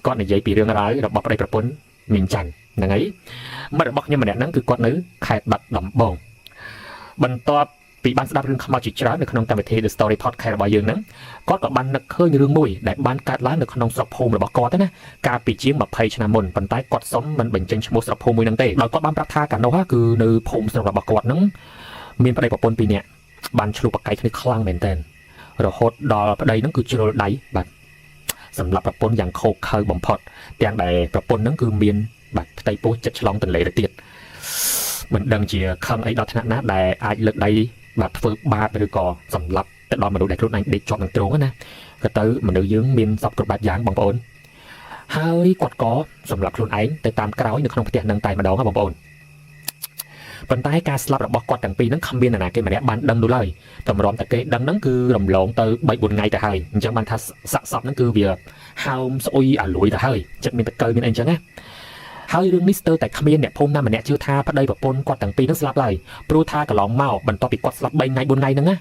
គាត់និយាយពីរឿងរ៉ាវរបស់ប្តីប្រពន្ធមីងច័ន្ទហ្នឹងហើយមិត្តរបស់ខ្ញុំម្នាក់ហ្នឹងគឺគាត់នៅខេត្តបាត់ដំបងបន្ទាប់ពីបានស្ដាប់រឿងខ្មោចជាច្រើននៅក្នុងកម្មវិធី The Story Podcast របស់យើងហ្នឹងគាត់ក៏បាននឹកឃើញរឿងមួយដែលបានកើតឡើងនៅក្នុងស្រុកភូមិរបស់គាត់ណាកាលពីជាង20ឆ្នាំមុនប៉ុន្តែគាត់សុំមិនបញ្ចេញឈ្មោះស្រុកភូមិមួយហ្នឹងទេដោយគាត់បានប្រាប់ថាកាលនោះគឺនៅភូមិស្រុករបស់គាត់ហ្នឹងមានប្តីប្រពន្ធ2នាក់បានឆ្លុះប្រកែកគ្នាខ្លាំងមែនទែនរហូតដល់ប្តីហ្នឹងគឺជ្រុលដៃបាទសម្រាប់ប្រពន្ធយ៉ាងខូខើបំផុតទាំងដែលប្រពន្ធហ្នឹងគឺមានបាទផ្ទៃពោះចិត្តឆ្លងទន្លេទៅទៀតមិនដឹងជាខឹងអីដល់ថ្នាក់ណាដែលអាចលើកដៃបាទធ្វើបាបឬក៏សម្លាប់ទៅដល់មនុស្សដែលខ្លួនឯងដេកជាប់នឹងទ្រង់ណាក៏ទៅមនុស្សយើងមានសពគ្រប់បែបយ៉ាងបងប្អូនហើយគាត់ក៏សម្លាប់ខ្លួនឯងទៅតាមក្រោយនៅក្នុងផ្ទះនឹងតែម្ដងបងប្អូនប៉ុន្តែការស្លាប់របស់គាត់ទាំងពីរហ្នឹងគ្មាននរណាគេម្នាក់បានដឹងនោះឡើយតម្រាំតែគេដឹងហ្នឹងគឺរំលងទៅ3-4ថ្ងៃទៅហើយអញ្ចឹងបានថាសាក់សពហ្នឹងគឺវាហោមស្អុយអាលួយទៅហើយចិត្តមានតកើមានអីអញ្ចឹងណាហើយរឿងនេះស្ទើរតែគ្មានអ្នកភូមិណាម្នាក់ជឿថាប្តីប្រពន្ធគាត់ទាំងពីរហ្នឹងស្លាប់ឡើយព្រោះថាកន្លងមកបន្ទាប់ពីគាត់ស្លាប់3ថ្ងៃ4ថ្ងៃហ្នឹងណ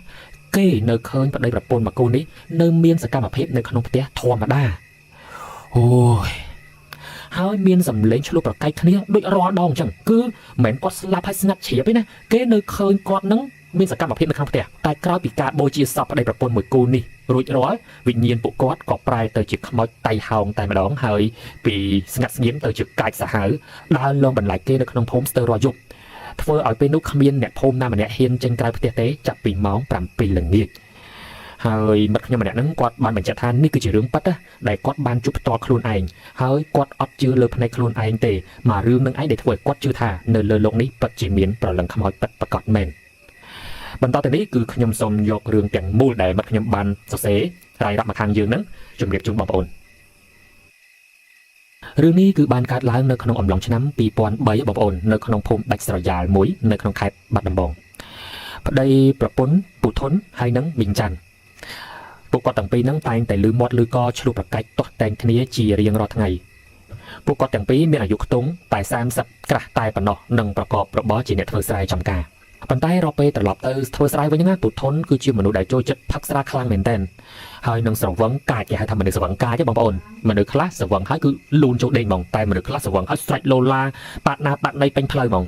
ាគេនៅឃើញប្តីប្រពន្ធមកគូនេះនៅមានសកម្មភាពនៅក្នុងផ្ទះធម្មតាអូយហើយមានសម្លេងឆ្លុះប្រកែកគ្នាដូចរាល់ដងអញ្ចឹងគឺមិនមែនគាត់ស្លាប់ហើយស្ងាត់ជ្រាបទេណាគេនៅឃើញគាត់ហ្នឹងមានសកម្មភាពនៅក្នុងផ្ទះតែក្រោយពីការបូជាសពប្តីប្រពន្ធមួយគូនេះរួចរាល់វិញ្ញាណពួកគាត់ក៏ប្រែទៅជាខ្មោចតៃហោងតែម្ដងហើយពីស្ងាត់ស្ងៀមទៅជាកាចសាហាវដើរលងបន្លាចគេនៅក្នុងភូមិស្ទើររាល់យប់ធ្វើឲ្យពេលនោះគ្មានអ្នកភូមិណាម្នាក់ហ៊ានចេញក្រៅផ្ទះទេចាប់ពីម៉ោង7ល្ងាចហើយមិត្តខ្ញុំម្នាក់ហ្នឹងគាត់បានបញ្ជាក់ថានេះគឺជារឿងពិតណាដែលគាត់បានជួបផ្ទាល់ខ្លួនឯងហើយគាត់អត់ជឿលើភ្នែកខ្លួនឯងទេមករឿងនឹងឯងដែលធ្វើឲ្យគាត់ជឿថានៅលើโลกនេះពិតជាមានប្រលឹងខ្មោចពិតប្រាកដមែនបន្តទៅនេះគឺខ្ញុំសូមយករឿងទាំងមូលដែលមិត្តខ្ញុំបានសរសេររាយរាប់មកខាងយើងហ្នឹងជម្រាបជូនបងប្អូនរឿងនេះគឺបានកើតឡើងនៅក្នុងអំឡុងឆ្នាំ2003បងប្អូននៅក្នុងភូមិដាច់ស្រយាលមួយនៅក្នុងខេត្តបាត់ដំបងប្តីប្រពន្ធពូធុនហើយនឹងមីងច័ន្ទពួកគាត់ទាំងពីរហ្នឹងតែងតែលឺមាត់លឺកឆ្លុះប្រកែកទាស់តែងគ្នាជារៀងរាល់ថ្ងៃពួកគាត់ទាំងពីរមានអាយុខ្ទង់តែ30ក្រាស់តែប៉ុណ្ណោះនិងប្រកបរបរជាអ្នកធ្វើស្រែចម្ការប៉ុន្តែរាល់ពេលត្រឡប់ទៅធ្វើស្រែវិញណាពូធុនគឺជាមនុស្សដែលចូលចិត្តផឹកស្រាខ្លាំងមែនទែនហើយនឹងស្រវឹងកាចគេហៅថាមនុស្សស្រវឹងកាចទេបងប្អូនមនុស្សខ្លះស្រវឹងហើយគឺលូនចូលដេញហ្មងតែមនុស្សខ្លះស្រវឹងហើយស្រែកឡូឡាបាត់ណាបាត់ណីពេញផ្លូវហ្មង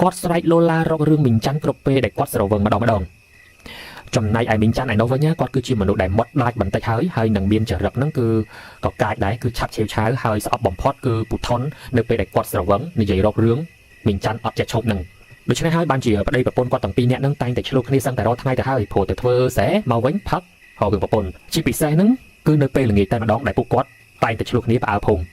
គាត់ស្រែកឡូឡារករឿងមីងច័ន្ទគ្រប់ពេលដែលគាត់ស្រវឹងម្ដងចំណែកឯមីងច័ន្ទឯនោះវិញគាត់គឺជាមនុស្សដែលមុតដាច់បន្តិចហើយនឹងមានចរិតហ្នឹងគឺក៏កាចដែរគឺឆាប់ឆេវឆាវហើយស្អប់បំផុតគឺពូធុននៅពេលដែលគាត់ស្រវឹងនិយាយរករឿងមីងច័ន្ទអត់ចេះឈប់ហ្នឹងដូច្នេះហើយបានជាប្តីប្រពន្ធគាត់ទាំងពីរនាក់ហ្នឹងតែងតែឆ្លោះគ្នាសឹងតែរាល់ថ្ងៃទៅហើយព្រោះទៅធ្វើស្រែមកវិញផឹកហៅរឿងប្រពន្ធជាពិសេសហ្នឹងគឺនៅពេលល្ងាចតែម្ដងដែលពួកគាត់តែងតែឆ្លោះគ្នាផ្អើលភូមិ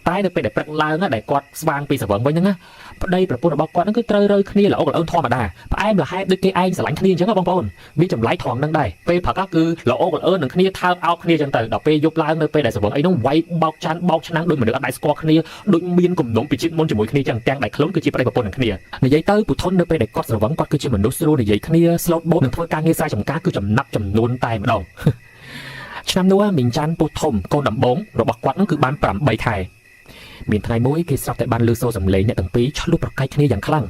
តែនៅពេលដែលព្រឹកឡើងដែលគាត់ស្វាងពីស្រវឹងវិញហ្នឹងប្តីប្រពន្ធរបស់គាត់ហ្នឹងគឺត្រូវរើគ្នាល្អល្អធម្មតាផ្អែមល្ហែមដូចគេឯងស្រឡាញ់គ្នាអញ្ចឹងបងប្អូនមានចម្លែកត្រង់ហ្នឹងដែរពេលព្រឹកគឺល្អល្អនឹងគ្នាថើបអោបគ្នាអញ្ចឹងទៅដល់ពេលយប់ឡើងនៅពេលដែលស្រវឹងអីហ្នឹងវាយបោកចានបោកឆ្នាំងដូចមនុស្សអត់ដែរស្គាល់គ្នាដូចមានគំនុំពីជាតិមុនជាមួយគ្នាអញ្ចឹងទាំងដែលខ្លួនគឺជាប្តីប្រពន្ធនឹងគ្នានិយាយទៅពូធុននៅពេលដែលគាត់ស្រវឹងគាត់គឺជាមនុស្សស្រួលនិយាយគ្នាស្លូតបូតនឹងធ្វើការងារស្រែចម្ការគឺចំណាប់ចំនួនតែម្ដងឆ្នាំនោះមីងច័ន្ទពូធំកូនដំបងរបស់គាត់ហ្នឹងគឺបាន8ខែមានថ្ងៃមួយគេស្រាប់តែបានឮសូរសំឡេងអ្នកទាំងពីរឆ្លុះប្រកែកគ្នាយ៉ាងខ្លាំង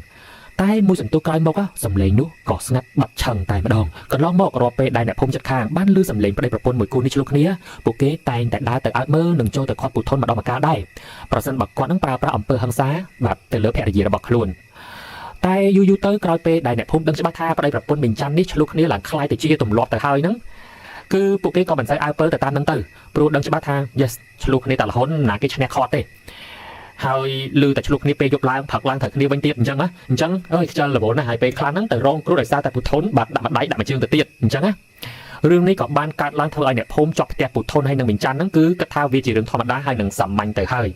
តែមួយសន្ទុះក្រោយមកសំឡេងនោះក៏ស្ងាត់បាត់ឆឹងតែម្ដងកន្លងមករាល់ពេលដែលអ្នកភូមិជិតខាងបានឮសំឡេងប្តីប្រពន្ធមួយគូនេះឆ្លុះគ្នាពួកគេតែងតែដើរទៅអើតមើលនិងចូលទៅខាត់ពូធុនម្ដងម្កាលដែរប្រសិនបើគាត់នឹងប្រើប្រាស់អំពើហិង្សាបាទទៅលើភរិយារបស់ខ្លួនតែយូរទៅក្រោយពេលដែលអ្នកភូមិដឹងច្បាស់ថាប្តីប្រពន្ធមីងច័ន្ទនេះឆ្លុះគ្នាឡើងខ្លាយទៅជាទម្លាប់ទៅហើយហ្នឹងគឺពួកគេក៏មិនសូវអើពើទៅតាមហ្នឹងទៅព្រោះដឹងច្បាស់ថា yes ឆ្លុះគ្នាតែរហូតណាគេឈ្នះខាត់ទេហើយលឺតែឆ្លុះគ្នាពេលយប់ឡើងផឹកឡើងត្រូវគ្នាវិញទៀតអញ្ចឹងណាអញ្ចឹងអើយខ្ជិលរវល់ណាស់ហើយពេលខ្លះហ្នឹងទៅរងគ្រោះដោយសារតែពូធុនបាទដាក់ម្ដាយដាក់មួយជើងទៅទៀតអញ្ចឹងណារឿងនេះក៏បានកើតឡើងធ្វើឲ្យអ្នកភូមិជាប់ផ្ទះពូធុនហើយនឹងមីងច័ន្ទហ្នឹងគឺគិតថាវាជារឿងធម្មតាហើយនឹងសាមញ្ញទៅហើយ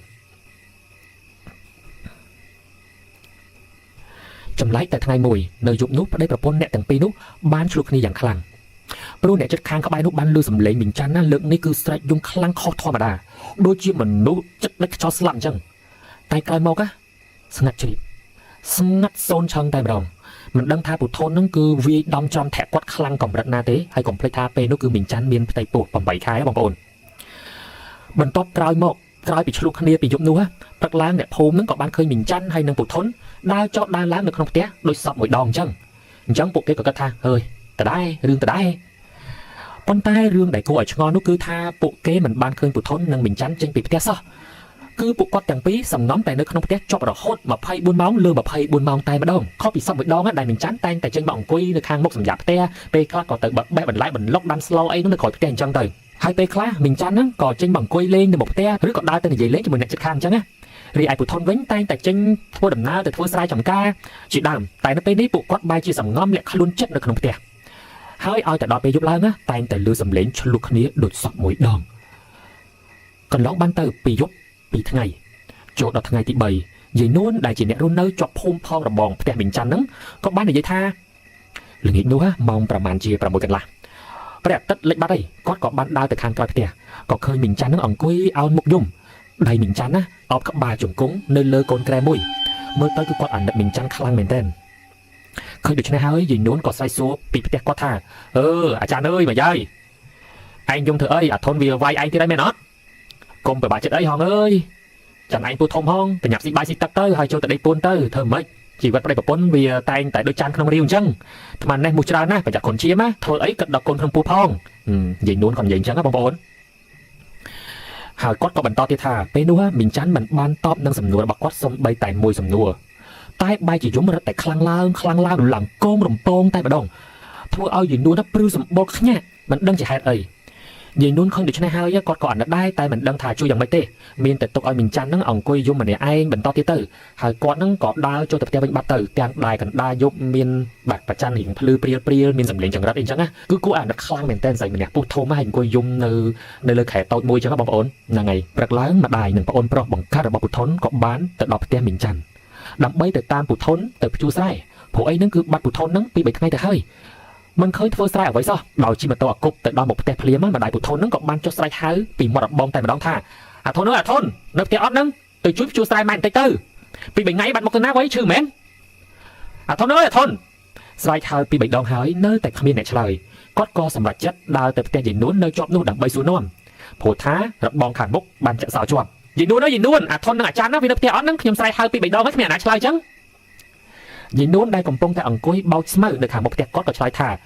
ចម្លែកតែថ្ងៃមួយនៅយប់នោះប្តីប្រពន្ធអ្នកទាំងពីរនោះបានឆ្លុះគ្នាយ៉ាងខ្លាំងព្រោះអ្នកជិតខាងក្បែរនោះបានឮសំឡេងមីងច័ន្ទណាលើកនេះគឺស្រែកយំខ្លាំងខុសធម្មតាដូចជាមនុស្សចិត្តដាច់ខ្យល់ស្លាប់អញ្ចឹងតែក្រោយមកស្ងាត់ជ្រាបស្ងាត់សូនឆឹងតែម្ដងមិនដឹងថាពូធុនហ្នឹងគឺវាយដំចំធាក់គាត់ខ្លាំងកម្រិតណាទេហើយកុំភ្លេចថាពេលនោះគឺមីងច័ន្ទមានផ្ទៃពោះ8ខែបងប្អូនបន្ទាប់ក្រោយពីឆ្លុះគ្នាពីយប់នោះព្រឹកឡើងអ្នកភូមិហ្នឹងក៏បានឃើញមីងច័ន្ទហើយនឹងពូធុនដើរចោតដើរឡើងនៅក្នុងផ្ទះដោយសពមួយដងអញ្ចឹងពួកគេក៏គិតថាអើយតដែររឿងតដែរ ប៉ុន្តែរឿងដែលគួរឲ្យឆ្ងល់នោះគឺថាពួកគេមិនបានឃើញពុទ្ធននិងមីងច័ន្ទចេញពីផ្ទះសោះគឺពួកគាត់ទាំងពីរសំងំតែនៅក្នុងផ្ទះជាប់រហូត24ម៉ោងលើ24ម៉ោងតែម្ដងខុសពីសពមួយដងដែលមីងច័ន្ទតែងតែចេញមកអង្គុយនៅខាងមុខសម្រាប់ផ្ទះពេលខ្លះក៏ទៅបេះបន្លែបន្លុកដាំស្លអីនោះនៅក្រោយផ្ទះអញ្ចឹងទៅហើយពេលខ្លះមីងច័ន្ទហ្នឹងក៏ចេញមកអង្គុយលេងនៅមុខផ្ទះឬក៏ដើរទៅនិយាយលេងជាមួយអ្នកជិតខាងអញ្ចឹងណារីឯពុទ្ធនវិញតែងតែចេញធ្វើដំណើរទៅធ្វើស្រែចម្ការជាដើមតែនៅពេលនេះពួកគាត់បែរជាសំងំលាក់ខ្លួនចិត្តនៅក្នុងផ្ទះហើយឲ្យតែដល់ពេលយប់ឡើងណាតែងតែលឺសំឡេងឆ្លុះគ្នាដូចសពមួយដងកន្លងបានទៅ2យប់2ថ្ងៃចូលដល់ថ្ងៃទី3យាយនួនដែលជាអ្នករស់នៅជាប់ភូមិផងរបងផ្ទះមីងច័ន្ទហ្នឹងក៏បាននិយាយថាល្ងាចនោះម៉ោងប្រហែលជា6កន្លះព្រះអាទិត្យលិចបាត់ហើយគាត់ក៏បានដើរទៅខាងក្រោយផ្ទះក៏ឃើញមីងច័ន្ទហ្នឹងអង្គុយអោនមុខយំដៃមីងច័ន្ទណាអបក្បាលជង្គង់នៅលើកូនក្រែមួយមើលទៅគឺគាត់អាណិតមីងច័ន្ទខ្លាំងមែនទែនឃើញដូច្នេះហើយយាយនួនក៏ស្រែកសួរពីផ្ទះគាត់ថាអាចារ្យអើយមកយាយឯងយំធ្វើអីអាធនវាវាយឯងទៀតហើយមែនអត់កុំប្របាក់ចិត្តអីហងអើយចាំឯងពូធំហងប្រញាប់ស៊ីបាយស៊ីទឹកទៅហើយចូលទៅដេកពួនទៅធ្វើម៉េចជីវិតប្តីប្រពន្ធវាតែងតែដូចចានក្នុងរាវអញ្ចឹងថ្មនេះមូសច្រើនណាស់ប្រយ័ត្នខ្លួនឈាមណាធ្វើអីគិតដល់កូនក្នុងពោះផងនិយាយនួនគាត់និយាយអញ្ចឹងណាបងប្អូនហើយគាត់ក៏បន្តទៀតថាពេលនោះមីងច័ន្ទមិនបានតបនឹងសំណួររបស់គាត់សូម្បីតែមួយសំណួរតែបែរជាយំរឹតតែខ្លាំងឡើងឡើងគោមរំពងតែម្ដងធ្វើឲ្យយាយនួនព្រឺសម្បល់ខ្ញាក់មិនដឹងជាហេតុអីយាយនួនឃើញដូច្នេះហើយគាត់ក៏អាណិតដែរតែមិនដឹងថាជួយយ៉ាងម៉េចទេមានតែទុកឲ្យមីងច័ន្ទហ្នឹងអង្គុយយំម្នាក់ឯងបន្តទៀតទៅហើយគាត់ហ្នឹងក៏ដើរចូលទៅផ្ទះវិញបាត់ទៅទាំងដៃកណ្ដាលយប់មានបាក់ប្រច័ណ្ឌរៀងភ្លឺព្រាលមានសម្លេងចង្រិតអីចឹងណាគឺគួរអាណិតខ្លាំងមែនតើស្រីម្នាក់ពុះធំហើយអង្គុយយំនៅលើខែតូចមួយចឹងបងប្អូនហ្នឹងហើយព្រឹកឡើងម្ដាយនិងប្អូនប្រុសបង្កើតរបស់ពុទ្ធនក៏បានទៅដល់ផ្ទះមីងច័ន្ទដើម្បីទៅតាមពុទ្ធនទៅភ្ជួរស្រែព្រោះអីហ្នឹងគឺបាត់ពុទ្ធនហ្នឹងពី3ថ្ងៃទៅហើយមិនឃើញធ្វើស្រែអ្វីសោះដោយជិះម៉ូតូអាគប់ទៅដល់មុខផ្ទះភ្លាមម្ដាយពុទ្ធនហ្នឹងក៏បានចុះស្រែកហៅពីមាត់របងតែម្ដងថាអាធនអើយអាធននៅផ្ទះអត់ហ្នឹងទៅជួយភ្ជួរស្រែម៉ែបន្តិចទៅពី3ថ្ងៃបាត់មកទៅណាវ៉ៃឈឺមែនអាធនអើយអាធនស្រែកហៅពី3ដងហើយនៅតែគ្មានអ្នកឆ្លើយគាត់ក៏សម្រេចចិត្តដើរទៅផ្ទះយាយនួននៅជាប់នោះដើម្បីសួរនាំព្រោះថារបងខាងមុខបានចាក់សោជាប់យាយនួនអើយយាយនួនអាធននឹងអាចារ្យណាវានៅផ្ទះអត់ហ្នឹងខ្ញុំស្រែកហៅពី3ដងហើយគ្មានអ្នកឆ្លើយចឹងយាយនួនដែលកំពុងតែអង្គុយបោចស្មៅនៅខាងមុខផ្ទះគាត់ក៏ឆ្លើយថា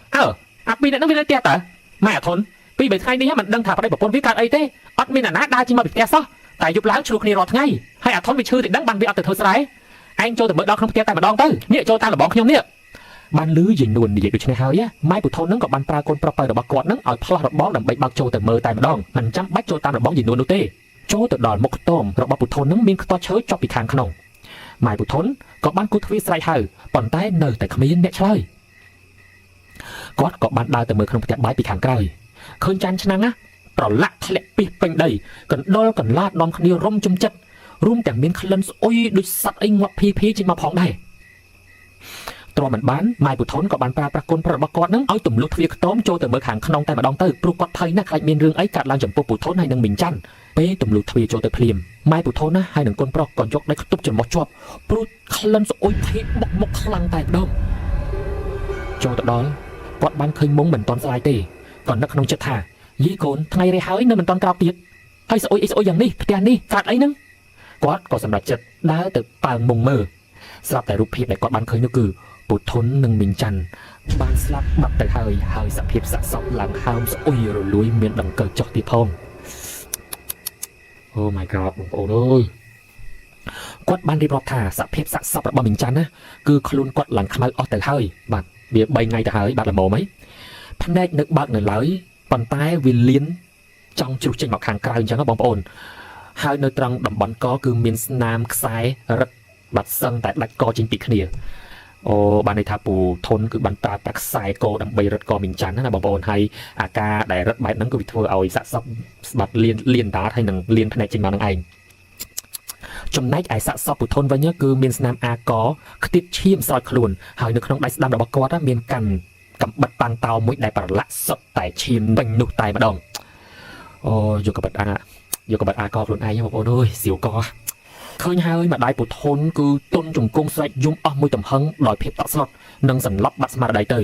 អាពីរអ្នកហ្នឹងវានៅផ្ទះតើម៉ែអាធនពី3ថ្ងៃនេះមិនដឹងថាប្តីប្រពន្ធវាកើតអីទេអត់មានអ្នកណាដើរចេញមកពីផ្ទះសោះតែយប់ឡើងឆ្លោះគ្នារាល់ថ្ងៃហើយអាធនវាឈឺតិចដឹងបានវាអត់ទៅធ្វើស្រែឯងចូលទៅមើលដល់ក្នុងផ្ទះតែម្ដងទៅនេះចូលតាមរបងខ្ញុំនេះបានលឺយាយនួននិយាយដូច្នេះហើយម៉ែពុទ្ធនហ្នឹងក៏បានប្រើកូនប្រុសបើរបស់គាត់ហ្នឹងឲ្យផ្លាស់របងដើម្បីបើកចូលទៅមើលតែម្ដងមិនចាំបាច់ចូលតាមរបងយាយនួននោះទេចូលទៅដល់មុខខ្ទមរបស់ពុទ្ធនហ្នឹងមានខ្ទាស់ឈើជាប់ពីខាងក្នុងម៉ែពុទ្ធនក៏បានគូទ្វារស្រែកហៅប៉ុន្តែនៅតែគ្មានអ្នកឆ្លើយគាត់ក៏បានដើរទៅមើលក្នុងផ្ទះបាយពីខាងក្រោយឃើញចានឆ្នាំងណាប្រឡាក់ធ្លាក់ពីពេញដីកណ្ដុលកន្លាតនាំគ្នារុំជុំចិត្តរួមទាំងមានក្លិនស្អុយដូចសត្វអីងាប់ភីចេញមកផងដែរទ្រាំមិនបានម៉ែពុទ្ធនក៏បានប្រើប្រាស់គុណប្រុសរបស់គាត់នឹងឲ្យទម្លុះទ្វារខ្ទមចូលទៅមើលខាងក្នុងតែម្ដងទៅព្រោះគាត់ភ័យណាស់ខ្លាចមានរឿងអីកើតឡើងចំពោះពុទ្ធនហើយនឹងមីងច័ន្ទពេលទម្លុះទ្វារចូលទៅភ្លាមម៉ែពុទ្ធនណាហើយនឹងគុណប្រុសក៏យកដៃខ្ទប់ច្រមុះជាប់ព្រោះក្លិនស្អុយភីបុកមុខខ្លាំងតែម្ដងចូលទៅដល់គាត់បានឃើញមុងមិនទាន់ស្លាយទេក៏នឹកក្នុងចិត្តថាយីកូនថ្ងៃរះហើយនៅមិនទាន់ក្រោកទៀតហើយស្អុយអីស្អុយយ៉ាងនេះផ្ទះនេះកើតអីហ្នឹងគាត់ក៏សម្រេចចិត្តដើរទៅប៉ើងមុងមើលស្រាប់តែរូបភាពដែលគាត់បានឃើញនោះគឺពុទ្ធននិងមីងច័ន្ទបានស្លាប់បាត់ទៅហើយសភាពសាកសពឡើងហើមស្អុយរលួយមានដង្កូវចុះទៀតផងអូ my god បងប្អូនអើយគាត់បានរៀបរាប់ថាសភាពសាកសពរបស់មីងច័ន្ទណាគឺខ្លួនគាត់ឡើងខ្មៅអស់ទៅហើយបាទវា3ថ្ងៃទៅហើយបាត់ល្មមហីភ្នែកនឹកបើកនៅឡើយប៉ុន្តែវាលៀនចង់ជ្រុះចេញមកខាងក្រៅអញ្ចឹងបងប្អូនហើយនៅត្រង់តំបន់កគឺមានស្នាមខ្សែរឹតបាត់សឹងតែដាច់កចេញពីគ្នាអូបានន័យថាពូធនគឺបានប្រើប្រាស់ខ្សែកដើម្បីរឹតកមីងច័ន្ទណាបងប្អូនហើយអាការដែលរឹតបែបហ្នឹងគឺវាធ្វើឲ្យសាកសពស្បាត់លៀនដាតហើយនឹងលៀនភ្នែកចេញមកនឹងឯងចំណែកឯសាកសពពុទ្ធនវិញគឺមានស្នាមអាកខ្ទាតឈាមស្រោចខ្លួនហើយនៅក្នុងដៃស្ដាំរបស់គាត់មានកាន់កំបិតប៉ាំងតោមួយដែលប្រឡាក់សុទ្ធតែឈាមពេញនោះតែម្ដងអូយកកំបិតអាកខ្លួនឯងបងប្អូនអើយសៀវកឃើញហើយម្ដាយពុទ្ធនគឺទុនជង្គង់ស្រែកយំអស់មួយទំហឹងដោយភាពតក់ស្លុតនិងសន្លប់បាត់ស្មារតីទៅ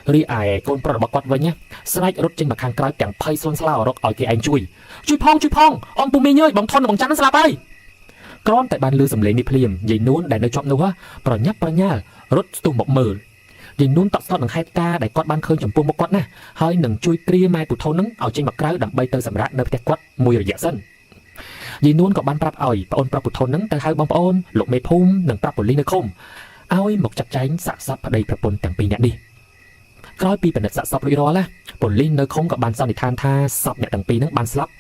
រីឯកូនប្រុសរបស់គាត់វិញស្រែករត់ចេញមកខាងក្រៅទាំងភ័យស្លន់ស្លោរកឲ្យគេឯងជួយផងអ៊ំពូមីងអើយបងធនបងច័ន្ទស្លាប់ហើយគ្រាន់តែបានឮសំឡេងនេះភ្លាមយាយនួនដែលនៅជាប់នោះប្រញាប់ប្រញាល់រត់ស្ទុះមកមើល យាយនួនតក់ស្លុតនឹងហេតុការដែលគាត់បានឃើញចំពោះមុខគាត់ណាហើយនឹងជួយគ្រាម៉ែពូថននឹងឲ្យចេញមកក្រៅដើម្បីទៅសម្រាកនៅផ្ទះគាត់មួយរយៈសិនយាយនួនក៏បានប្រាប់ឲ្យប្អូនប្រុសពូថននឹងទៅហៅបងប្អូនលោកមេភូមិនិងប្រាប់ប៉ូលីសនៅឃុំឲ្យមកចាត់ចែងសាកសពប្តីប្រពន្ធទាំងពីរនាក់នេះក្រោយពីពិនិត្យសាកសពរួចរាល់ណាប៉ូលីសនៅឃុំក៏បានសន្និដ្ឋានថាសពអ្នកទាំងពីរនឹងបានស្លាប់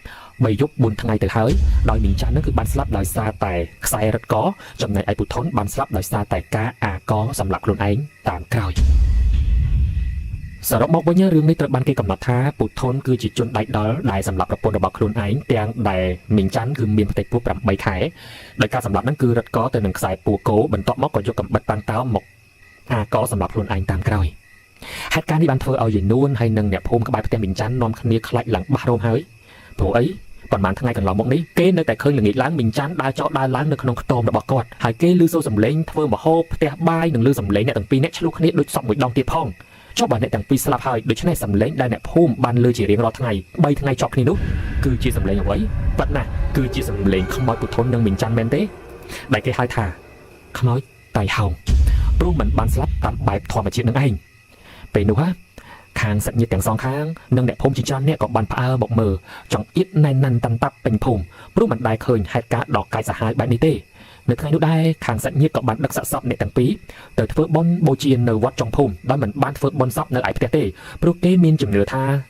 3យប់4ថ្ងៃទៅហើយដោយមីងច័ន្ទនឹងគឺបានស្លាប់ដោយសារតែខ្សែរឹតកចំណែកឯពូថនបានស្លាប់ដោយសារតែការអាកសម្រាប់ខ្លួនឯងតាមក្រោយសរុបមកវិញរឿងនេះត្រូវបានគេកំណត់ថាពូថនគឺជាជនដៃដល់ដែលសម្លាប់ប្រពន្ធរបស់ខ្លួនឯងទាំងដែលមីងច័ន្ទគឺមានផ្ទៃពោះ8ខែដោយការសម្លាប់ហ្នឹងគឺរឹតកទៅនឹងខ្សែពោះគោបន្ទាប់មកក៏យកកំបិតតាំងតោមកអាកសម្រាប់ខ្លួនឯងតាមក្រោយហេតុការណ៍នេះបានធ្វើឲ្យយាយនួនហើយនិងអ្នកភូមិក្បែរផ្ទះមីងច័ន្ទនាំគ្នាខ្លាចឡើងបាសរោមហើយព្រោះអីប៉ុន្មានថ្ងៃកន្លងមកនេះគេនៅតែឃើញល្ងាចឡើងមីងច័ន្ទដើរចោលដើរឡើងនៅក្នុងខ្ទមរបស់គាត់ហើយគេឮសូរសំឡេងធ្វើម្ហូបផ្ទះបាយនិងឮសំឡេងអ្នកទាំងពីរអ្នកឆ្លោះគ្នាដូចសពមួយដងទៀតផងចុះបើអ្នកទាំងពីរស្លាប់ហើយដូច្នេះសំឡេងដែលអ្នកភូមិបានឮជារៀងរាល់ថ្ងៃ3ថ្ងៃជាប់គ្នានោះគឺជាសំឡេងអ្វីប៉ិតណាស់គឺជាសំឡេងខ្មោចពូថននិងមីងច័ន្ទមែនទេដែលគេហៅថាខ្មោចតៃហោងព្រោះមិនបានស្លាប់តាមបែបធម្មជាតិនឹងឯងពេលនោះខាងសាច់ញាតិទាំងសងខាងនិងអ្នកភូមិជាច្រើនអ្នកក៏បានផ្អើលមកមើលចង្អៀតណែនណាន់តាន់តាប់ពេញភូមិព្រោះមិនដែលឃើញហេតុការណ៍ដ៏កាចសាហាវបែបនេះទេនៅថ្ងៃនោះដែរខាងសាច់ញាតិក៏បានដឹកសាកសពអ្នកទាំងពីរទៅធ្វើបុណ្យបូជានៅវត្តចុងភូមិដោយមិនបានធ្វើបុណ្យសពនៅឯផ្ទះទេព្រោះគេមានជំនឿថ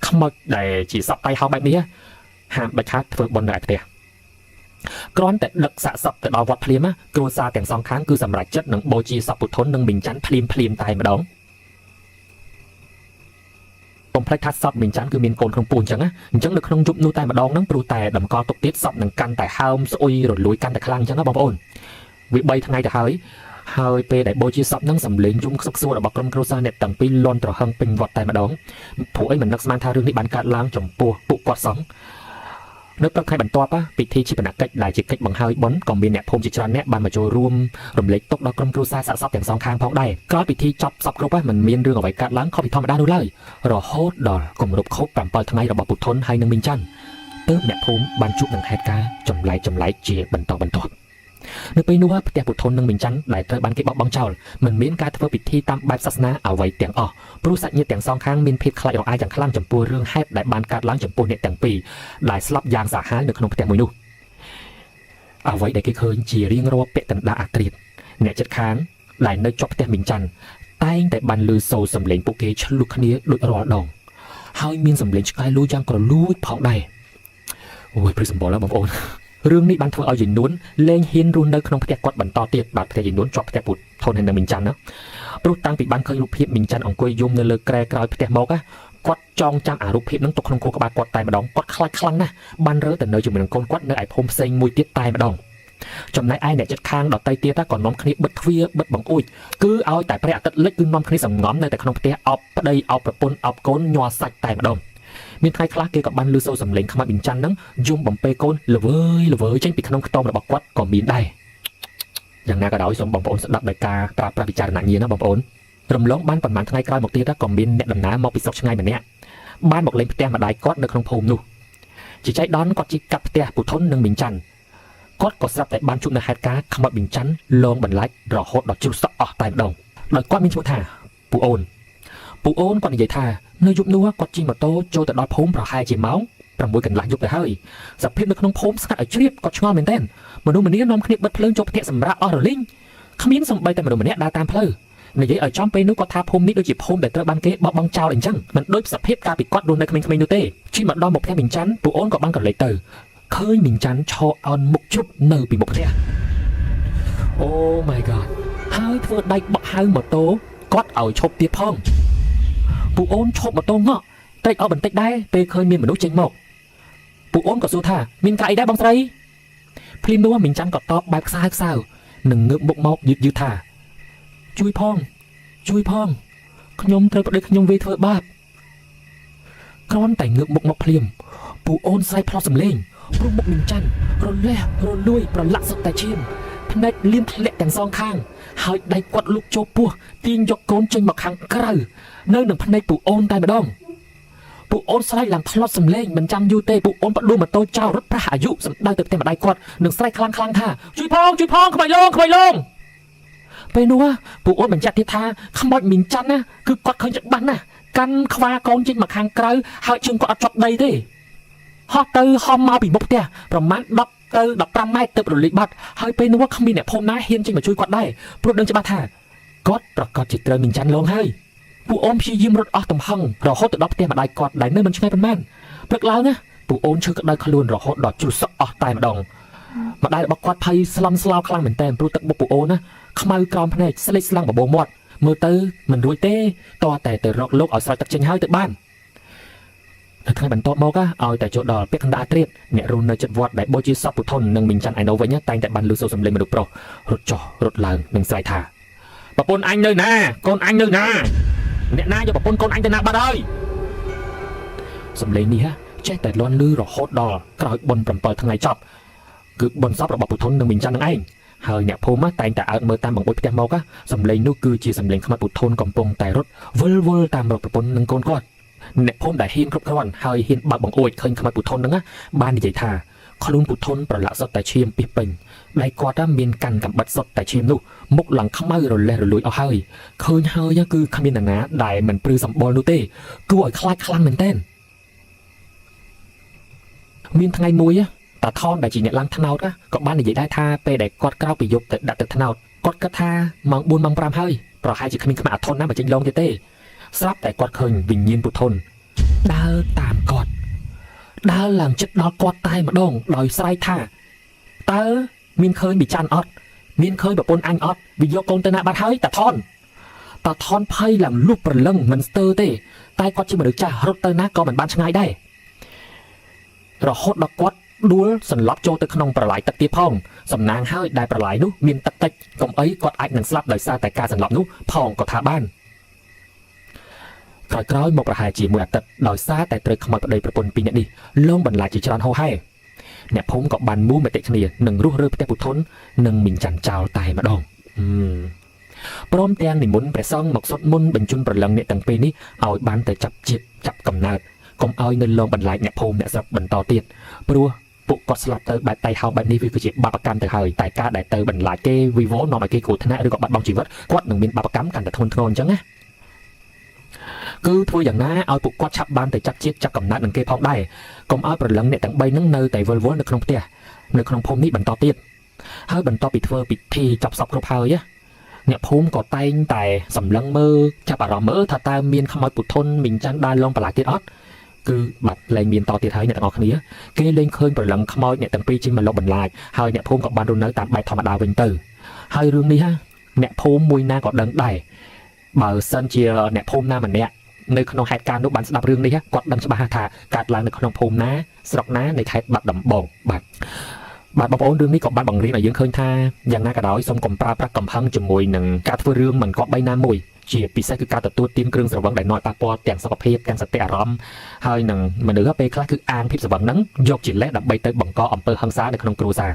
ាខ្មោចដែលជាសពតៃហោបែបនេះហាមដាច់ខាតធ្វើបុណ្យនៅឯផ្ទះគ្រាន់តែដឹកសាកសពទៅដល់វត្តភ្លាមគ្រួសារទាំងសងខាងគឺសម្រេចចិត្តនឹងបូជាសពពុទ្ធននិងមីងច័ន្ទភ្លាមតែម្ដងបំផ្លិចថាសពមីងច័ន្ទគឺមានកូនក្នុងពោះអញ្ចឹងនៅក្នុងយប់នោះតែម្ដងហ្នឹងព្រោះតែតម្កល់ទុកទៀតសពនឹងកាន់តែហើមស្អុយរលួយកាន់តែខ្លាំងអញ្ចឹងណាបងប្អូនវា3ថ្ងៃទៅហើយពេលដែលបូជាសពហ្នឹងសម្លេងយំខ្សឹកសួររបស់ក្រុមគ្រួសារអ្នកទាំងពីរលន់ត្រហឹងពេញវត្តតែម្ដងព្រោះអីមិននឹកស្មានថារឿងនេះបានកើតឡើងចំពោះពួកគាត់សោះនៅព្រឹកថ្ងៃបន្ទាប់ពិធីជាបណកិច្ចដែលជាកិច្ចបង្ហើយបុណ្យក៏មានអ្នកភូមិជាច្រើនអ្នកបានមកចូលរួមរំលែកទុក្ខដល់ក្រុមគ្រួសារសាកសពទាំងសងខាងផងដែរក្រោយពិធីចប់សពគ្រប់មិនមានរឿងអ្វីកើតឡើងខុសពីធម្មតានោះឡើយរហូតដល់គម្រប់ខូប7ថ្ងៃរបស់ពុទ្ធនហើយនិងមីងច័ន្ទទើបអ្នកភូមិបានជួបនឹងហេតុការណ៍ចម្លែកជាបន្តបន្ទាប់នៅពេលនោះផ្ទះពុទ្ធននិងមីងច័ន្ទដែលត្រូវបានគេបោះបង់ចោលមិនមានការធ្វើពិធីតាមបែបសាសនាអ្វីទាំងអស់ព្រោះសាច់ញាតិទាំងសងខាងមានភាពខ្លាចរអាយយ៉ាងខ្លាំងចំពោះរឿងហេតុដែលបានកើតឡើងចំពោះអ្នកទាំងពីរដែលស្លាប់យ៉ាងសាហាវនៅក្នុងផ្ទះមួយនោះអ្វីដែលគេឃើញជារៀងរាល់ពាក់កណ្ដាលអាត្រិតអ្នកជិតខាងដែលនៅជាប់ផ្ទះមីងច័ន្ទតែងតែបានឮសូរសំឡេងពួកគេឆ្លោះគ្នាដូចរាល់ដងហើយមានសំឡេងឆ្កែលូយ៉ាងក្រលួចផងដែរអូយព្រឹកសម្បល់បងប្អូនរឿងនេះបានធ្វើឲ្យយាយនួនលែងហ៊ានរស់នៅក្នុងផ្ទះគាត់បន្តទៀតបាទផ្ទះយាយនួនជាប់ផ្ទះពុទ្ធធនហើយនៅមីងច័ន្ទណាព្រោះតាំងពីបានឃើញរូបភាពមីងច័ន្ទអង្គុយយំនៅលើក្រែក្រោយផ្ទះមកគាត់ចងចាំអារូបភាពហ្នឹងទុកក្នុងខួរក្បាលគាត់តែម្ដងគាត់ខ្លាចខ្លាំងណាស់បានរើទៅនៅជាមួយនឹងកូនគាត់នៅឯភូមិផ្សេងមួយទៀតតែម្ដងចំណែកឯអ្នកជិតខាងដទៃទៀតក៏នាំគ្នាបិទទ្វារបិទបង្អួចគឺឲ្យតែព្រះអាទិត្យលិចគឺនាំគ្នាសំងំនៅតែក្នុងផ្ទះអោបប្តីអោបប្រពន្ធអោបកូនញ័រសាច់តែម្ដងមានថ្ងៃខ្លះគេក៏បានឮសូរសំឡេងខ្មោចមីងច័ន្ទហ្នឹងយំបំពេកូនល្វើយចេញពីក្នុងខ្ទមរបស់គាត់ក៏មានដែរយ៉ាងណាក៏ដោយសូមបងប្អូនស្ដាប់ដោយការប្រើប្រាស់ពិចារណញ្ញាណណាបងប្អូនរំលងបានប្រហែលថ្ងៃក្រោយមកទៀតក៏មានអ្នកដំណើរមកពីស្រុកឆ្ងាយម្នាក់បានមកលេងផ្ទះម្ដាយគាត់នៅក្នុងភូមិនោះជាចៃដន្យគាត់ជិះកាត់ផ្ទះពុទ្ធននិងមីងច័ន្ទគាត់ក៏ស្រាប់តែបានជួបនៅហេតុការណ៍ខ្មោចមីងច័ន្ទលងបន្លាច់រហូតដល់ជ្រុះសក់អស់តែម្ដងដោយគាត់មានឈ្មោះថាពូអូនគាត់និយាយថានៅយប់នោះគាត់ជិះម៉ូតូចូលទៅដល់ភូមិប្រហែលជាម៉ោង6 កន្លះយប់ទៅហើយសភាពនៅក្នុងភូមិស្ងាត់ឲ្យជ្រាបគាត់ឆ្ងល់មែនទែនមនុស្សម្នានាំគ្នាបិទភ្លើងចូលផ្ទះសម្រាប់អស់រលីងគ្មានសំបីតែមនុស្សម្នាក់ដើរតាមផ្លូវនិយាយឲ្យចំពេលនោះគាត់ថាភូមិនេះដូចជាភូមិដែលត្រូវបានគេបោះបង់ចោលអញ្ចឹងមិនដូចសភាពកាលពីគាត់រស់នៅក្មេងៗនោះទេជិះមកដល់មុខផ្ទះមីងច័ន្ទពូអូនក៏បានក្រឡេកទៅឃើញមីងច័ន្ទឈរអោនមុខជប់នៅពីមុខផ្ទះ Oh my god ហើយធ្វើដៃបក់ហៅម៉ូតូគាត់ឲ្យឈប់ទៀតផងពូអូនឈប់ម៉ូតូងក់ត្រេកអរបន្តិចដែរពេលឃើញមានមនុស្សចេញមកពូអូនក៏សួរថាមានការអីដែរបងស្រីភ្លាមនោះមីងច័ន្ទក៏តបបែបខ្សើនិងងើបមុខមកយឺតថាជួយផងខ្ញុំត្រូវប្តីខ្ញុំវាធ្វើបាបគ្រាន់តែងើបមុខមកភ្លាមពូអូនស្រែកផ្លោះសំឡេងព្រោះមុខមីងច័ន្ទរលះរលួយប្រឡាក់សុទ្ធតែឈាមភ្នែកលៀមធ្លាក់ទាំងសងខាងហើយដៃគាត់លុកចូលពោះទាញយកកូនចេញមកខាងក្រៅនៅនឹងភ្នែកពូអូនតែម្ដងពូអូនស្រែកឡើងផ្លោះសំឡេងមិនចាំយូរទេពូអូនបដួលម៉ូតូចោលរត់ប្រះអាយុសម្ដៅទៅផ្ទះម្ដាយគាត់នឹងស្រែកខ្លាំងថាជួយផងខ្វាយលង ពេលនោះពួកអូនបញ្ជាក់ទៀតថាខ្មោចមីងច័ន្ទណាគឺគាត់ឃើញច្បាស់ណាស់កាន់ខ្វាកូនចេញមកខាងក្រៅហើយជើងគាត់អត់ជាប់ដីទេហោះទៅហំមកពីមុខផ្ទះប្រមាណ10ទៅ15ម៉ែត្រទៅរលីកបាត់ហើយពេលនោះគ្មានអ្នកភូមិណាហ៊ានចេញមកជួយគាត់ដែរព្រោះដឹងច្បាស់ថាគាត់ប្រកាសជាត្រូវមីងច័ន្ទលងហើយពួកអូនព្យាយាមរត់អស់ទំហឹងរហូតទៅដល់ផ្ទះម្ដាយគាត់ដែលនៅមិនឆ្ងាយប៉ុន្មានព្រឹកឡើងណាពួកអូនឈឺក្តៅខ្លួនរហូតដល់ជ្រុះសក់អស់តែម្ដងម្ដាយរបស់គាត់ភ័យស្លន់ស្លោខ្លាំងមែនទែនព្រោះទឹកមុខពួកអូនណាខ្មៅក្រោមភ្នែកស្លេកស្លាំងបបោមាត់មើលទៅមិនរួចទេតតែទៅរកលោកឲ្យស្រោចទឹកចេញហើយទៅបាននៅថ្ងៃបន្ទាប់មកឲ្យតែចូលដល់ពាក់កណ្ដាលត្រៀតអ្នករស់នៅជិតវត្តដែលបូជាសពពុទ្ធននិងមីងច័ន្ទឯនោះវិញតែងតែបានលឺសូរសំឡេងមនុស្សប្រុសរត់ចុះរត់ឡើងនិងស្រែកថាប្រពន្ធអញនៅណាកូនអញនៅណាអ្នកណាយកប្រពន្ធកូនអញទៅណាបាត់ហើយសំឡេងនេះចេះតែលាន់លឺរហូតដល់ក្រោយបុណ្យ7ថ្ងៃចប់គឺបុណ្យសពរបស់ពុទ្ធននិងមីងច័ន្ទនឹងឯងហើយអ្នកភូមិតែងតែអើតមើលតាមបង្អួចផ្ទះមកសំឡេងនោះគឺជាសំឡេងខ្មាត់ពុទ្ធនកំពុងតែរត់វិលតាមរកប្រពន្ធនិងកូនគាត់អ្នកភូមិដែលហ៊ានគ្រប់គ្រាន់ហើយហ៊ានបើកបង្អួចឃើញខ្មាត់ពុទ្ធននឹងបាននិយាយថាខ្លួនពុទ្ធនប្រឡាក់សុទ្ធតែឈាមពីពេញដៃគាត់មានកាន់កំបិតសុទ្ធតែឈាមនោះមុខឡើងខ្មៅរលេះរលួយអស់ហើយឃើញហើយគឺគ្មាននរណាដែលមិនព្រឺសម្បល់នោះទេគួរឲ្យខ្លាចខ្លាំងមែនទែនមានថ្ងៃមួយតាថនដែលជាអ្នកឡើងថ្នោតក៏បាននិយាយដែរថាពេលដែលគាត់ក្រោកពីយប់ទៅដាក់ទឹកថ្នោតគាត់គិតថាម៉ោង4ម៉ោង5ហើយប្រហែលជាគ្មានខ្មាក់អត់ធន់ណាមកចេញឡងទៀតទេស្រាប់តែគាត់ឃើញវិញ្ញាណពុទ្ធនដើរតាមគាត់ដើរឡើងជិតដល់គាត់តែម្ដងដោយស្រែកថាតើមានឃើញមីច័ន្ទអត់មានឃើញប្រពន្ធអញអត់វាយកកូនទៅណាបាត់ហើយតាថនភ័យឡើងលុបប្រលឹងមិនស្ទើរទេតែគាត់ជាមនុស្សចាស់រត់ទៅណាក៏មិនបានឆ្ងាយដែររហូតដល់គាត់ដួលសន្លប់ចូលទៅក្នុងប្រឡាយទឹកទៀតផងសំណាងហើយដែលប្រឡាយនោះមានទឹកតិចកុំអីគាត់អាចនឹងស្លាប់ដោយសារតែការសន្លប់នោះផងក៏ថាបានក្រោយមកប្រហែលជាមួយអាទិត្យដោយសារតែត្រូវខ្មោចប្តីប្រពន្ធពីរនាក់នេះលងបន្លាចជាច្រើនហោហែអ្នកភូមិក៏បានមូលមតិគ្នានឹងរុះរើផ្ទះពុទ្ធននិងមីងច័ន្ទចោលតែម្ដងព្រមទាំងនិមន្តព្រះសង្ឃមកសុទ្ធមន្តបញ្ជូនប្រលឹងអ្នកទាំងពីរនេះឲ្យបានទៅចាប់ជាតិចាប់កំណើតកុំឲ្យនៅលងបន្លាចអ្នកភូមិអ្នកស្រុកបន្តទៀតព្រោះពួកគាត់ស្លាប់ទៅបែបតៃហោបែបនេះវាគឺជាបាបកម្មទៅហើយតែការដែលទៅបន្លាចគេវិវល់នាំឲ្យគេគ្រោះថ្នាក់ឬក៏បាត់បង់ជីវិតគាត់នឹងមានបាបកម្មកាន់តែធ្ងន់ធ្ងរអញ្ចឹងណាគឺធ្វើយ៉ាងណាឲ្យពួកគាត់ឆាប់បានទៅចាប់ជាតិចាប់កំណើតនឹងគេផងដែរកុំឲ្យប្រលឹងអ្នកទាំង3ហ្នឹងនៅតែវិលវល់នៅក្នុងផ្ទះនៅក្នុងភូមិនេះបន្តទៀតហើយបន្ទាប់ពីធ្វើពិធីចាប់សពគ្រប់ហើយអ្នកភូមិក៏តែងតែសម្លឹងមើលចាប់អារម្មណ៍មើលថាតើមានខ្មោចពុទ្ធនមីងច័ន្ទដើរលងបន្លាចទៀតអត់គឺបាត់លែងមានតទៀតហើយអ្នកទាំងអស់គ្នាគេលែងឃើញប្រលឹងខ្មោចអ្នកទាំងពីរចេញមកលបបន្លាចហើយអ្នកភូមិក៏បានរស់នៅតាមបែបធម្មតាវិញទៅហើយរឿងនេះអ្នកភូមិមួយណាក៏ដឹងដែរបើសិនជាអ្នកភូមិណាម្នាក់នៅក្នុងហេតុការណ៍នោះបានស្ដាប់រឿងនេះគាត់ដឹងច្បាស់ថាកើតឡើងនៅក្នុងភូមិណាស្រុកណានៃខេត្តបាត់ដំបងបាទបងប្អូនរឿងនេះក៏បានបង្រៀនឲ្យយើងឃើញថាយ៉ាងណាក៏ដោយសូមកុំប្រើប្រាស់កំហឹងជាមួយនឹងការធ្វើរឿងមិនគប្បីណាមួយជាពិសេសគឺការទទួលទានគ្រឿងស្រវឹងដែលនាំឲ្យប៉ះពាល់ទាំងសុខភាពទាំងសតិអារម្មណ៍ហើយនឹងមនុស្សពេលខ្លះគឺអានភាពស្រវឹងហ្នឹងយកជាលេសដើម្បីទៅបង្កអំពើហិង្សានៅក្នុងគ្រួសារ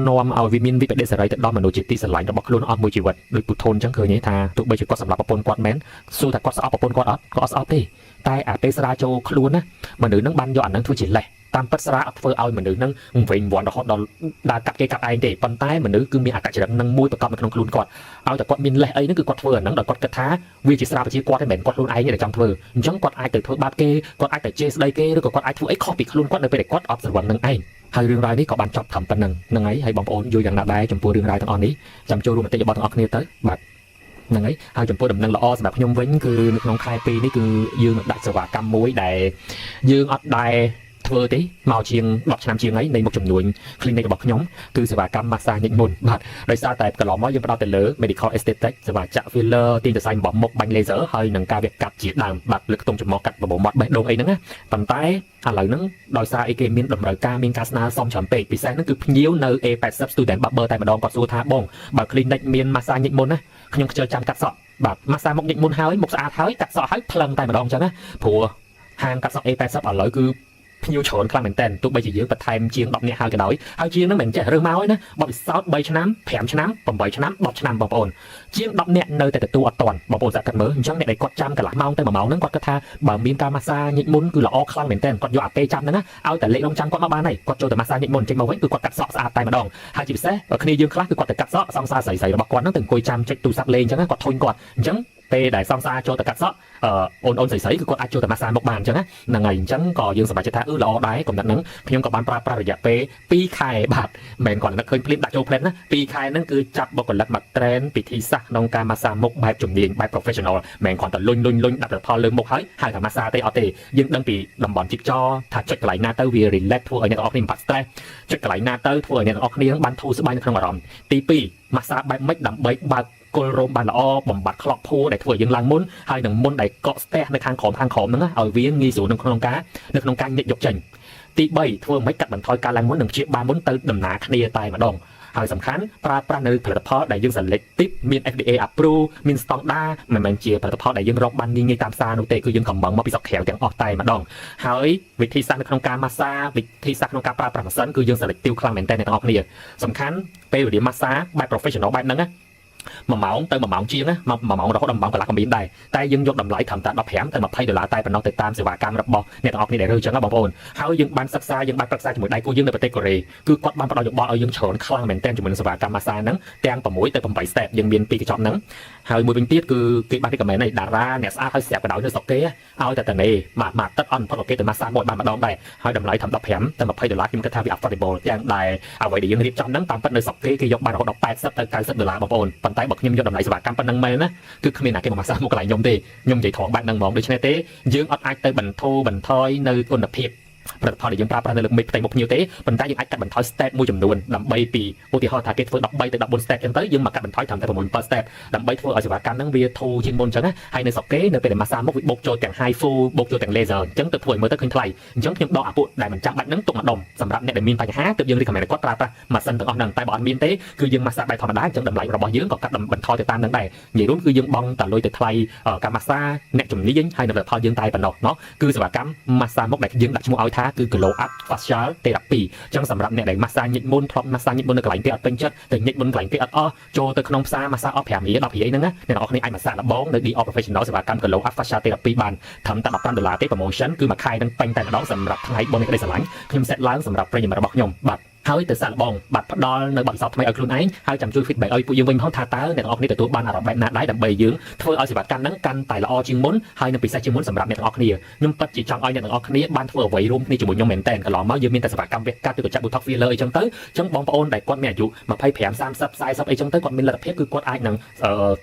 នាំឲ្យវាមានវិបត្តិសេរីទៅដល់មនុស្សជាទីស្រឡាញ់របស់ខ្លួនអស់មួយជីវិតដោយពុទ្ធនអញ្ចឹងឃើញថាទោះបីជាគាត់សម្រាប់ប្រពន្ធគាត់មែនសួរថាគាត់ស្អប់ប្រពន្ធគាត់អត់ក៏អត់ស្អប់ទេតែអាពេលស្រាចូលខ្លួនណាមនុស្សហ្នឹងបានយកអាហ្នឹងធ្វើជាលេសតាមពិតស្រាអត់ធ្វើឲ្យមនុស្សហ្នឹងវិញវាន់រហូតដល់ដើរកាត់គេកាត់ឯងទេប៉ុន្តែមនុស្សគឺមានអកចរិតនឹងមួយប្រកបនៅក្នុងខ្លួនគាត់ឲ្យតែគាត់មានលេសអីហ្នឹងគឺគាត់ធ្វើអាហ្នឹងដោយគាត់គិតថាវាជាស្រាបជាគាត់ទេមិនមែនគាត់ខ្លួនឯងទេដែលចង់ធ្វើអញ្ចឹងគាត់អាចទៅធ្វើបាបគេគាត់អាចទៅជេរស្ដីគេឬក៏គាត់អាចធ្វើអីខុសពីខ្លួនគាត់នៅពេលដែលគាត់អត់ស្រវឹងនឹងឯងហើយរឿងរ៉ាវនេះក៏បានចប់ត្រឹមប៉ុណ្្នឹងហ្នឹងហើយបងប្អូនយល់យ៉ាងណាដែរចំពោះរឿងរ៉ាវទាំងអស់នេះចាំចូលរួមមតិយោបល់ទាំងអស់គ្នាទៅបាទហ្នឹងហើយចំពោះដំណឹងល្អសម្រាប់ខ្ញុំវិញគឺនៅក្នុងខែ2នេះគឺយើងដាក់សេវាកម្មមួយដែលយើងអត់ដែរធ្វើទេមកជាង10ឆ្នាំជាងហើយនៃមុខចំនួន clinic របស់ខ្ញុំគឺសេវាកម្ម massage ញឹកមុនបាទដោយសារតែកន្លងមកយើងផ្ដោតទៅលើ medical aesthetic សេវាចាក់ filler ទាញសរសៃបំមុខបាញ់ laser ហើយនឹងការវះកាត់ជាដើមបាទលើខ្ទង់ច្រមុះកាត់បបោមាត់បេះដូងអីហ្នឹងណាប៉ុន្តែឥឡូវហ្នឹងដោយសារអីគេមានតម្រូវការមានការស្នើសុំច្រើនពេកពិសេសហ្នឹងគឺភ្ញៀវនៅ A80 student barber តែម្ដងគាត់សួរថាបងបើ clinic មាន massage ញឹកមុនណាខ្ញុំខ្ជិលចាំកាត់សក់បាទ massage មុខញឹកមុនហើយមុខស្អាតហើយកាត់សក់ហើយផ្លឹងតែម្ដងអញ្ចឹងណាព្រោះហាងកាត់សក់ A80 ឥឡូវគឺ ភ្ញៀវច្រើនខ្លាំងមែនតើទោះបីជាយើងបន្ថែមជាង10នាក់ហើយក៏ដោយហើយជាងហ្នឹងមិនចេះរើសមកណាបបិសោត3ឆ្នាំ5ឆ្នាំ8ឆ្នាំ10ឆ្នាំបងប្អូនជាង10នាក់នៅតែទទួលអត់តាន់បងប្អូនសាកកាត់មើលអញ្ចឹងអ្នកដែលគាត់ចាំកន្លះម៉ោងទៅ1ម៉ោងហ្នឹងគាត់គិតថាបើមានការម៉ាស្សាញិចមុនគឺល្អខ្លាំងមែនតើគាត់យកអាពេលចាំហ្នឹងឲ្យតែលេខរងចាំគាត់មកបានហើយគាត់ចូលទៅម៉ាស្សាញិចមុនចេញមកវិញគឺគាត់កាត់សក់ស្អាតតែម្ដងហើយជាពិសេសគ្នាយើងខ្លះគឺគាត់ទៅកាត់សក់សង្សារស្រីៗរបស់គាត់ហ្នឹងទៅអង្គុយចាំចុចទូរស័ព្ទលេងអញ្ចឹងគាត់ធុញគាត់អញ្ចឹងពេលដែលសង្សារចូលទៅកាត់សក់អូនស្រីៗគឺគាត់អាចចូលទៅម៉ាស្សាមុខបានអញ្ចឹងណាហ្នឹងហើយអញ្ចឹងក៏យើងសម្រេចចិត្តថាល្អដែរកំណត់ហ្នឹងខ្ញុំក៏បានប្រើប្រាស់រយៈពេល2ខែបាទមិនគាត់នឹកឃើញភ្លាមដាក់ចូល plan ណា2ខែហ្នឹងគឺចាប់បុគ្គលិកមក train ពិធីសាស្ត្រក្នុងការម៉ាស្សាមុខបែបជំនាញបែប professional មិនគាត់ទៅលុញដាក់ផលលើមុខហើយហៅថាម៉ាស្សាទេអត់ទេយើងដឹងពីតំបន់ជីកចរថាចុចកន្លែងណាទៅវា relax ធ្វើឲ្យអ្នកទាំងអស់គ្នាមិនបាត់ stress ចុចកន្លែងណាទៅធ្វើឲ្យអ្នកទាំងអស់គ្នាបានធូរស្បើយនៅក្នុងអារម្មណ៍ទី2ម៉ាស្សាបែបម៉េចដើម្បីបើកគល់រោមបានល្អបំបត្តិខ្លោកភួរដែលធ្វើឲ្យយើងឡើងមុនហើយនឹងមុនដែលកកស្ទះនៅខាងក្រោមហ្នឹងឲ្យវាងាយស្រួលនៅក្នុងការញិចយកចេញទី3ធ្វើមិនកាត់បន្ថយការឡើងមុននិងព្យាបាលមុនទៅដំណើរគ្នាតែម្ដងហើយសំខាន់ប្រើប្រាស់នៅផលិតផលដែលយើង selective មាន FDA approve មាន standard មិនមែនជាផលិតផលដែលយើងរកបានងាយៗតាមផ្សារនោះទេគឺយើងខំបង្មកពីស្រុកក្រៅទាំងអស់តែម្ដងហើយវិធីសាស្ត្រនៅក្នុងការម៉ាស្សាវិធីសាស្ត្រក្នុងការប្រើប្រាស់ម៉ាស៊ីនគឺយើង selective ខ្លាំងមែនតើអ្នកទាំងអស់គ្នាសំខាន់ពេលវេលាម៉ាស្សាបែប professional បែបហ្នឹង1ម៉ោងទៅ1ម៉ោងជាងណា1ម៉ោងរហូតដល់1ម៉ោងកន្លះក៏មានដែរតែយើងយកតម្លៃត្រឹមតែ$15ទៅ$20តែប៉ុណ្ណោះទៅតាមសេវាកម្មរបស់អ្នកទាំងអស់គ្នាដែលរើចឹងណាបងប្អូនហើយយើងបានសិក្សាយើងបានប្រឹក្សាជាមួយដៃគូយើងនៅប្រទេសកូរ៉េគឺគាត់បានផ្ដល់យោបល់ឲ្យយើងច្រើនខ្លាំងមែនទែនជាមួយនឹងសេវាកម្មម៉ាស្សាហ្នឹងទាំង6ទៅ8 step យើងមាន2កញ្ចប់ហ្នឹងហើយមួយវិញទៀតគឺគេបាន recommend ឲ្យតារាអ្នកស្អាតឲ្យស្រាប់បដ ாய் នៅស្រុកគេឲ្យតែតនេមកទឹកអត់ផុតអូខេទៅម៉ាស្សាមួយបានម្ដងដែរហើយតម្លៃត្រឹម$15ទៅ$20ខ្ញុំគិតថាវា affordable ទាំងដែលអ្វីដែលយើងរៀបចំហ្នឹងតាមពិតនៅស្រុកគេយកបានរហូតដល់$80ទៅ$90បងប្អូនប៉ុន្តែបើខ្ញុំយកតម្លៃសេវាកម្មប៉ុណ្ណឹងមែនណាគឺគ្មានណាគេមកម៉ាស្សាមកកន្លែងខ្ញុំទេខ្ញុំនិយាយត្រង់បែបហ្នឹងហ្មងដូច្នេះទេយើងអត់អាចទៅបន្ថយនៅគុណភាពផលិតផលដែលយើងប្រើប្រាស់នៅលើមេផ្ទៃមុខភ្ញៀវទេប៉ុន្តែយើងអាចកាត់បន្ថយ step មួយចំនួនដើម្បីពីឧទាហរណ៍ថាគេធ្វើ13ទៅ14 step ចឹងទៅយើងមកកាត់បន្ថយត្រឹមតែ6 step ដើម្បីធ្វើឲ្យសេវាកម្មហ្នឹងវាធូរជាងមុនចឹងណាហើយនៅស្រុកគេនៅពេលដែលម៉ាស្សាមុខវាបូកចូលទាំង high full បូកចូលទាំង laser ចឹងទៅធ្វើឲ្យមើលទៅឃើញថ្លៃអញ្ចឹងខ្ញុំដកអាពួកដែលមិនចាំបាច់ហ្នឹងទុកម្ដុំសម្រាប់អ្នកដែលមានបញ្ហាទើបយើង recommend ឲ្យគាត់ប្រើប្រាស់ម៉ាស៊ីនទាំងអស់ហ្នឹងតែបើអត់មានទេគឺយើងម៉ាស្សាបែបធម្មតាអញ្ចឹងតម្លៃរបស់យើងក៏កាត់បន្ថយទៅតាមហ្នឹងដែរនិយាយរួមគឺយើងបង់តែលុយទៅថ្លៃការម៉ាស្សាអ្នកជំនាញហើយនៅផលផលយើងតែប៉ុណ្ណោះគឺសេវាកម្មម៉ាស្សាមុខដែលយើងដាក់ឈ្មោះឲ្យថាគឺ Glow Up facial therapy អញ្ចឹងសម្រាប់អ្នកដែលម៉ាស្សាញិចមុនធ្លាប់ម៉ាស្សាញិចមុននៅកន្លែងគេអត់ពេញចិត្តទៅញិចមុនកន្លែងគេអត់អស់ចូលទៅក្នុងផ្សារម៉ាស្សាអស់5រៀល10រៀលហ្នឹងណាអ្នកនរគ្នាអាចម៉ាស្សាលបងនៅ The Professional សេវាកម្ម Glow Up facial therapy បានត្រឹមតែ$15ទេ promotion គឺមួយខែនឹងពេញតែម្ដងសម្រាប់ថ្ងៃបុណ្យនៃក្តីស្រឡាញ់ខ្ញុំ set ឡើងសម្រាប់ប្រិយមិត្តរបស់ខ្ញុំបាទហើយទៅសាក់បងបាទផ្ដល់នៅបទពិសោធន៍ថ្មីឲ្យខ្លួនឯងហើយចាំជួយ feedback ឲ្យពួកយើងវិញផងថាតើអ្នកទាំងអស់គ្នាទទួលបានអារម្មណ៍បែបណាដែរដើម្បីយើងធ្វើឲ្យសេវាកម្មហ្នឹងកាន់តែល្អជាងមុនហើយនឹងពិសេសជាងមុនសម្រាប់អ្នកទាំងអស់គ្នាខ្ញុំពិតជាចង់ឲ្យអ្នកទាំងអស់គ្នាបានធ្វើអ្វីរួមគ្នាជាមួយខ្ញុំមែនតើកន្លងមកយើងមានតែសេវាកម្មវះកាត់ឬក៏ចាក់ Botox filler អីចឹងទៅអញ្ចឹងបងប្អូនដែលគាត់មានអាយុ25 30 40អីចឹងទៅគាត់មានលទ្ធភាពគឺគាត់អាចនឹង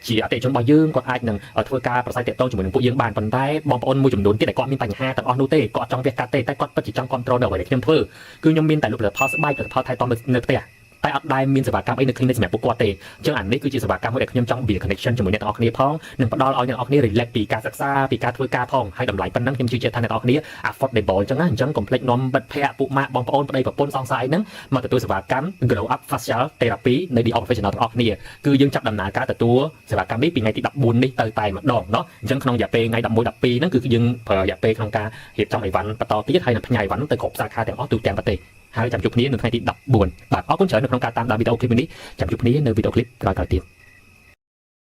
ជាអតិថិជនរបស់យើងគាត់អាចនឹងធ្វើការប្រស័យទាក់ទងជាមួយនឹងពួកយើងបានប៉ុន្តែបងប្អូនមួយចំនួនទៀតដែលគាត់មានបញ្ហាទាំងអស់នោះទេគាត់ចង់វះកាត់ទេតែគាត់ពិតជាចង់ control នៅអ្វីដែលខ្ញុំធ្វើគឺខ្ញុំមានតែលក់ផលិតផលស្បែកផលិតផលថែទាំនៅផ្ទះតែអត់ដែលមានសេវាកម្មអីនៅ clinic សម្រាប់ពួកគាត់ទេអញ្ចឹងអានេះគឺជាសេវាកម្មមួយដែលខ្ញុំចង់ build connection ជាមួយអ្នកទាំងអស់គ្នាផងនិងផ្ដល់ឲ្យអ្នកទាំងអស់គ្នា relax ពីការសិក្សាពីការធ្វើការផងហើយតម្លៃប៉ុណ្ណឹងខ្ញុំជឿជាក់ថាអ្នកទាំងអស់គ្នា affordable អញ្ចឹងណាអញ្ចឹងកុំភ្លេចនាំមិត្តភ័ក្តិពួកម៉ាក់បងប្អូនប្តីប្រពន្ធសង្សារអីហ្នឹងមកទទួលសេវាកម្ម Glow Up Facial Therapy នៅ The Professional ទាំងអស់គ្នាគឺយើងចាប់ដំណើរការទទួលសេវាកម្មនេះពីថ្ងៃទី14នេះទៅតែម្ដងเนาะអញ្ចឹងក្នុងរយៈពេលថ្ងៃ11 12ហ្នឹងគឺយើងប្រើរយៈពេលក្នុងការរៀបចំអីវ៉ាន់បន្តទៀតហើយនឹងផ្ញើអីវ៉ាន់ទៅគ្រប់សាខាទាំងអស់ទូទាំងប្រទេសហើយចាំជួបគ្នានៅថ្ងៃទី14បាទអរគុណច្រើននៅក្នុងការតាមដានវីដេអូឃ្លីបនេះចាំជួបគ្នានៅវីដេអូឃ្លីបក្រោយៗទៀត